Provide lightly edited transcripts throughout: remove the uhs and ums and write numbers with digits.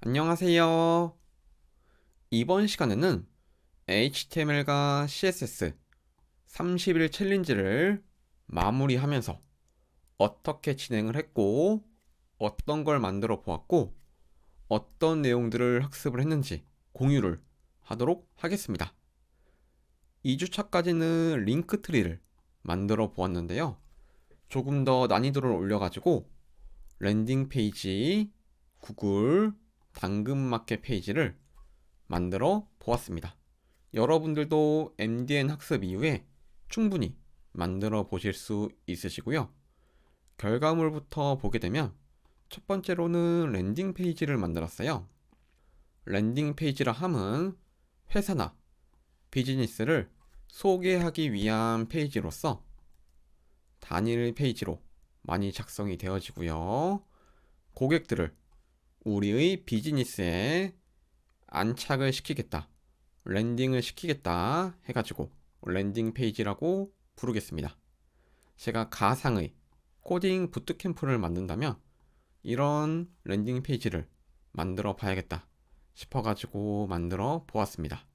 안녕하세요. 이번 시간에는 HTML과 CSS 30일 챌린지를 마무리하면서 어떻게 진행을 했고, 어떤 걸 만들어 보았고, 어떤 내용들을 학습을 했는지 공유를 하도록 하겠습니다. 2주차까지는 링크 트리를 만들어 보았는데요. 조금 더 난이도를 올려가지고 랜딩 페이지, 구글, 당근마켓 페이지를 만들어 보았습니다. 여러분들도 MDN 학습 이후에 충분히 만들어 보실 수 있으시고요. 결과물부터 보게 되면 첫 번째로는 랜딩 페이지를 만들었어요. 랜딩 페이지라 함은 회사나 비즈니스를 소개하기 위한 페이지로서 단일 페이지로 많이 작성이 되어지고요. 고객들을 우리의 비즈니스에 안착을 시키겠다, 랜딩을 시키겠다 해가지고 랜딩 페이지라고 부르겠습니다. 제가 가상의 코딩 부트캠프를 만든다면 이런 랜딩 페이지를 만들어 봐야겠다 싶어가지고 만들어 보았습니다.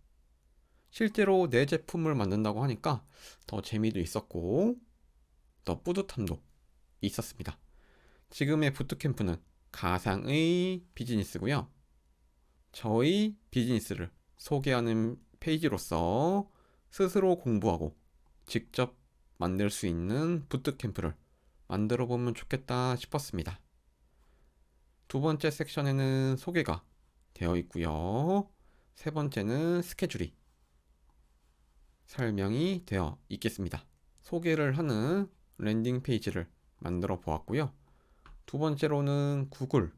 실제로 내 제품을 만든다고 하니까 더 재미도 있었고 더 뿌듯함도 있었습니다. 지금의 부트캠프는 가상의 비즈니스고요. 저희 비즈니스를 소개하는 페이지로서 스스로 공부하고 직접 만들 수 있는 부트캠프를 만들어 보면 좋겠다 싶었습니다. 두 번째 섹션에는 소개가 되어 있고요. 세 번째는 스케줄이 설명이 되어 있겠습니다. 소개를 하는 랜딩 페이지를 만들어 보았고요. 두 번째로는 구글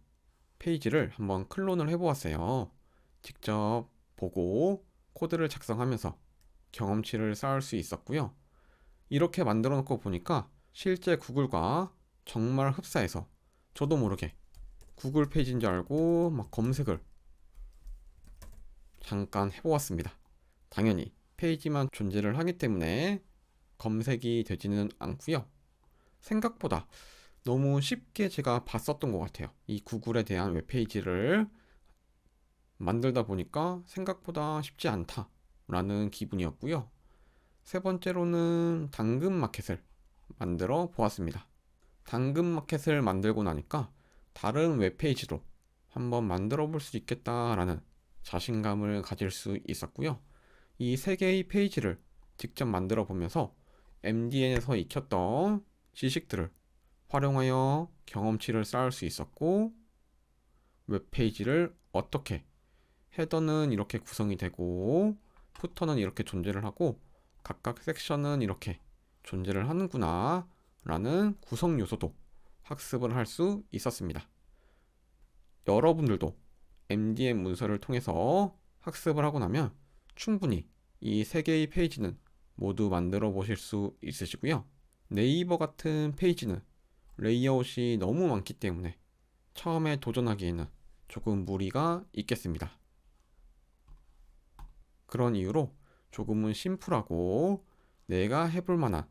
페이지를 한번 클론을 해보았어요. 직접 보고 코드를 작성하면서 경험치를 쌓을 수 있었고요. 이렇게 만들어 놓고 보니까 실제 구글과 정말 흡사해서 저도 모르게 구글 페이지인 줄 알고 막 검색을 잠깐 해보았습니다. 당연히 페이지만 존재를 하기 때문에 검색이 되지는 않고요. 생각보다 너무 쉽게 제가 봤었던 것 같아요. 이 구글에 대한 웹페이지를 만들다 보니까 생각보다 쉽지 않다라는 기분이었고요. 세 번째로는 당근마켓을 만들어 보았습니다. 당근마켓을 만들고 나니까 다른 웹페이지도 한번 만들어 볼 수 있겠다라는 자신감을 가질 수 있었고요. 이 세 개의 페이지를 직접 만들어 보면서 MDN에서 익혔던 지식들을 활용하여 경험치를 쌓을 수 있었고, 웹페이지를 어떻게 헤더는 이렇게 구성이 되고 푸터는 이렇게 존재를 하고 각각 섹션은 이렇게 존재를 하는구나 라는 구성 요소도 학습을 할 수 있었습니다. 여러분들도 MDN 문서를 통해서 학습을 하고 나면 충분히 이 세 개의 페이지는 모두 만들어 보실 수 있으시고요. 네이버 같은 페이지는 레이아웃이 너무 많기 때문에 처음에 도전하기에는 조금 무리가 있겠습니다. 그런 이유로 조금은 심플하고 내가 해볼 만한,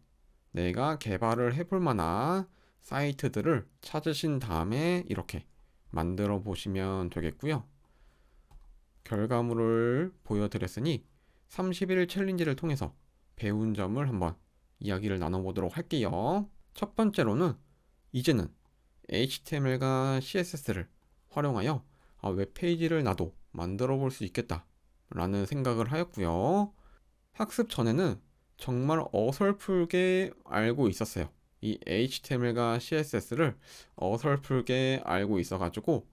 내가 개발을 해볼 만한 사이트들을 찾으신 다음에 이렇게 만들어 보시면 되겠고요. 결과물을 보여드렸으니 30일 챌린지를 통해서 배운 점을 한번 이야기를 나눠보도록 할게요. 첫 번째로는 이제는 HTML과 CSS를 활용하여 웹페이지를 나도 만들어 볼 수 있겠다 라는 생각을 하였고요. 학습 전에는 정말 어설프게 알고 있었어요. 이 HTML과 CSS를 어설프게 알고 있어가지고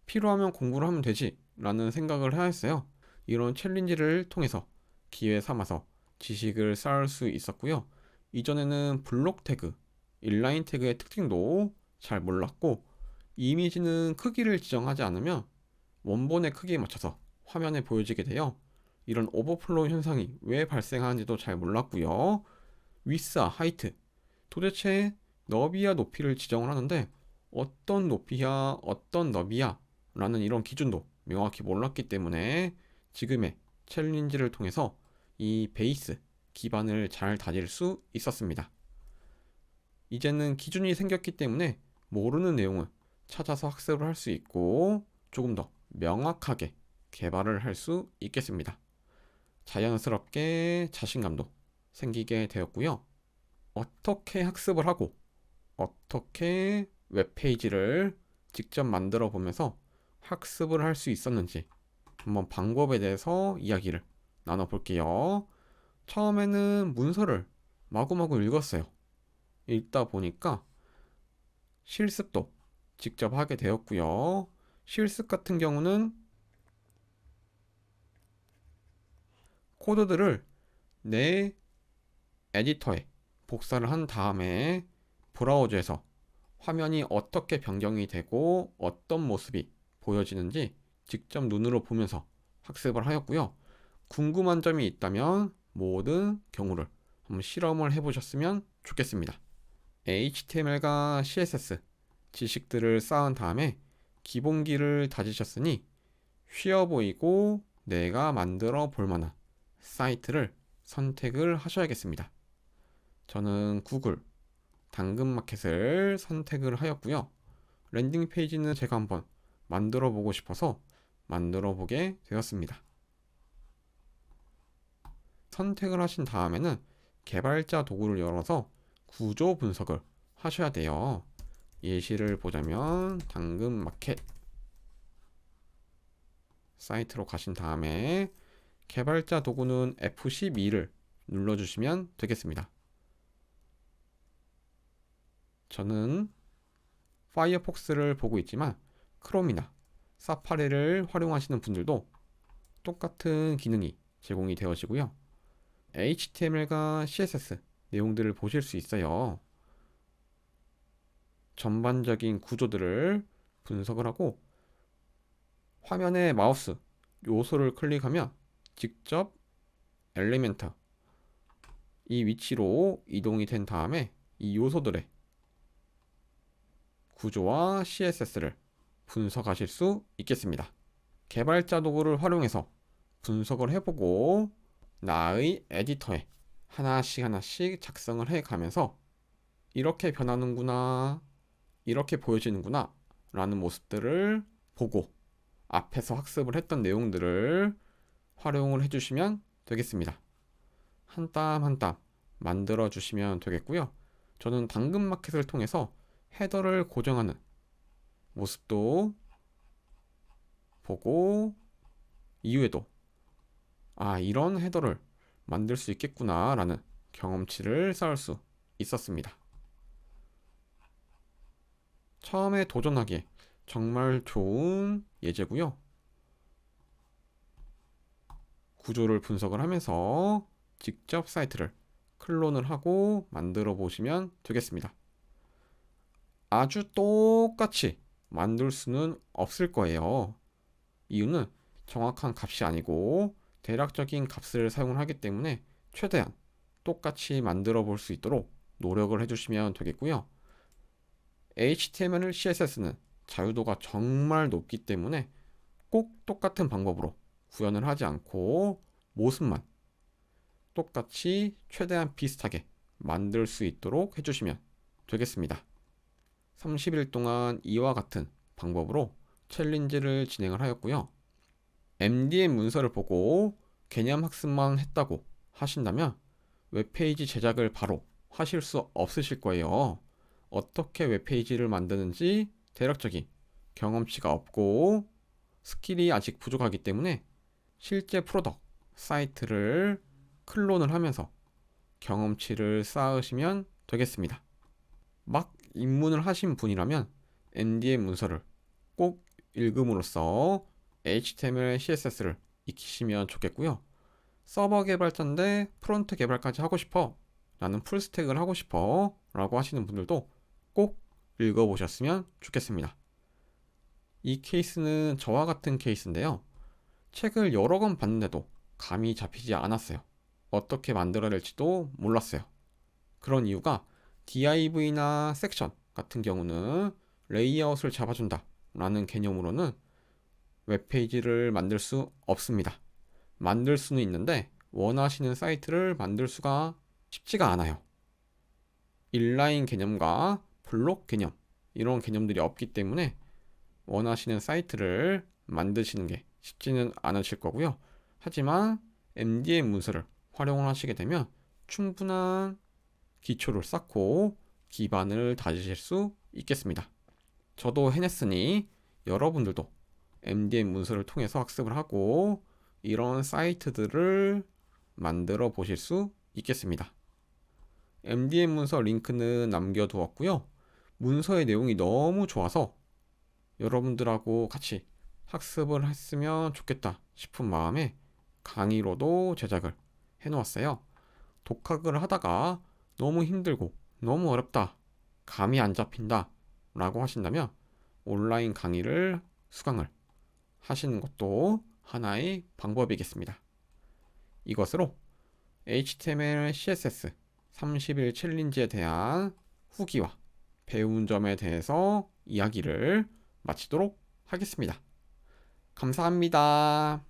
필요하면 공부를 하면 되지 라는 생각을 하였어요. 이런 챌린지를 통해서 기회 삼아서 지식을 쌓을 수 있었고요. 이전에는 블록 태그, 인라인 태그의 특징도 잘 몰랐고, 이미지는 크기를 지정하지 않으면 원본의 크기에 맞춰서 화면에 보여지게 돼요. 이런 오버플로우 현상이 왜 발생하는지도 잘 몰랐고요. 위스와 하이트, 도대체 너비와 높이를 지정을 하는데 어떤 높이야, 어떤 너비야 라는 이런 기준도 명확히 몰랐기 때문에 지금의 챌린지를 통해서 이 베이스 기반을 잘 다질 수 있었습니다. 이제는 기준이 생겼기 때문에 모르는 내용은 찾아서 학습을 할 수 있고 조금 더 명확하게 개발을 할 수 있겠습니다. 자연스럽게 자신감도 생기게 되었고요. 어떻게 학습을 하고 어떻게 웹페이지를 직접 만들어 보면서 학습을 할 수 있었는지 한번 방법에 대해서 이야기를 나눠볼게요. 처음에는 문서를 마구마구 읽었어요. 읽다 보니까 실습도 직접 하게 되었고요. 실습 같은 경우는 코드들을 내 에디터에 복사를 한 다음에 브라우저에서 화면이 어떻게 변경이 되고 어떤 모습이 보여지는지 직접 눈으로 보면서 학습을 하였고요. 궁금한 점이 있다면 모든 경우를 한번 실험을 해보셨으면 좋겠습니다. HTML과 CSS 지식들을 쌓은 다음에 기본기를 다지셨으니 쉬워 보이고 내가 만들어 볼 만한 사이트를 선택을 하셔야겠습니다. 저는 구글 당근마켓을 선택을 하였고요. 랜딩 페이지는 제가 한번 만들어 보고 싶어서 만들어 보게 되었습니다. 선택을 하신 다음에는 개발자 도구를 열어서 구조 분석을 하셔야 돼요. 예시를 보자면 당근마켓 사이트로 가신 다음에 개발자 도구는 F12를 눌러주시면 되겠습니다. 저는 파이어폭스를 보고 있지만 크롬이나 사파리를 활용하시는 분들도 똑같은 기능이 제공이 되어지고요. HTML과 CSS 내용들을 보실 수 있어요. 전반적인 구조들을 분석을 하고 화면에 마우스 요소를 클릭하면 직접 엘리멘트 이 위치로 이동이 된 다음에 이 요소들의 구조와 CSS를 분석하실 수 있겠습니다. 개발자 도구를 활용해서 분석을 해보고 나의 에디터에 하나씩 작성을 해가면서 이렇게 변하는구나, 이렇게 보여지는구나 라는 모습들을 보고 앞에서 학습을 했던 내용들을 활용을 해주시면 되겠습니다. 한 땀 한 땀 만들어 주시면 되겠고요. 저는 당근마켓을 통해서 헤더를 고정하는 모습도 보고 이후에도 이런 헤더를 만들 수 있겠구나 라는 경험치를 쌓을 수 있었습니다. 처음에 도전하기에 정말 좋은 예제고요. 구조를 분석을 하면서 직접 사이트를 클론을 하고 만들어 보시면 되겠습니다. 아주 똑같이 만들 수는 없을 거예요. 이유는 정확한 값이 아니고 대략적인 값을 사용을 하기 때문에 최대한 똑같이 만들어 볼 수 있도록 노력을 해주시면 되겠고요. HTML, CSS는 자유도가 정말 높기 때문에 꼭 똑같은 방법으로 구현을 하지 않고 모습만 똑같이 최대한 비슷하게 만들 수 있도록 해주시면 되겠습니다. 30일 동안 이와 같은 방법으로 챌린지를 진행을 하였고요. MDM 문서를 보고 개념 학습만 했다고 하신다면 웹페이지 제작을 바로 하실 수 없으실 거예요. 어떻게 웹페이지를 만드는지 대략적인 경험치가 없고 스킬이 아직 부족하기 때문에 실제 프로덕트 사이트를 클론을 하면서 경험치를 쌓으시면 되겠습니다. 막 입문을 하신 분이라면 MDM 문서를 꼭 읽음으로써 HTML, CSS를 익히시면 좋겠고요. 서버 개발자인데 프론트 개발까지 하고 싶어, 나는 풀스택을 하고 싶어 라고 하시는 분들도 꼭 읽어보셨으면 좋겠습니다. 이 케이스는 저와 같은 케이스인데요. 책을 여러 권 봤는데도 감이 잡히지 않았어요. 어떻게 만들어야 될지도 몰랐어요. 그런 이유가 div나 섹션 같은 경우는 레이아웃을 잡아준다 라는 개념으로는 웹페이지를 만들 수 없습니다. 만들 수는 있는데 원하시는 사이트를 만들 수가 쉽지가 않아요. 인라인 개념과 블록 개념 이런 개념들이 없기 때문에 원하시는 사이트를 만드시는 게 쉽지는 않으실 거고요. 하지만 MDM 문서를 활용을 하시게 되면 충분한 기초를 쌓고 기반을 다지실 수 있겠습니다. 저도 해냈으니 여러분들도 MDM 문서를 통해서 학습을 하고 이런 사이트들을 만들어 보실 수 있겠습니다. MDM 문서 링크는 남겨두었고요. 문서의 내용이 너무 좋아서 여러분들하고 같이 학습을 했으면 좋겠다 싶은 마음에 강의로도 제작을 해놓았어요. 독학을 하다가 너무 힘들고 너무 어렵다, 감이 안 잡힌다 라고 하신다면 온라인 강의를 수강을 하시는 것도 하나의 방법이겠습니다. 이것으로 HTML, CSS 30일 챌린지에 대한 후기와 배운 점에 대해서 이야기를 마치도록 하겠습니다. 감사합니다.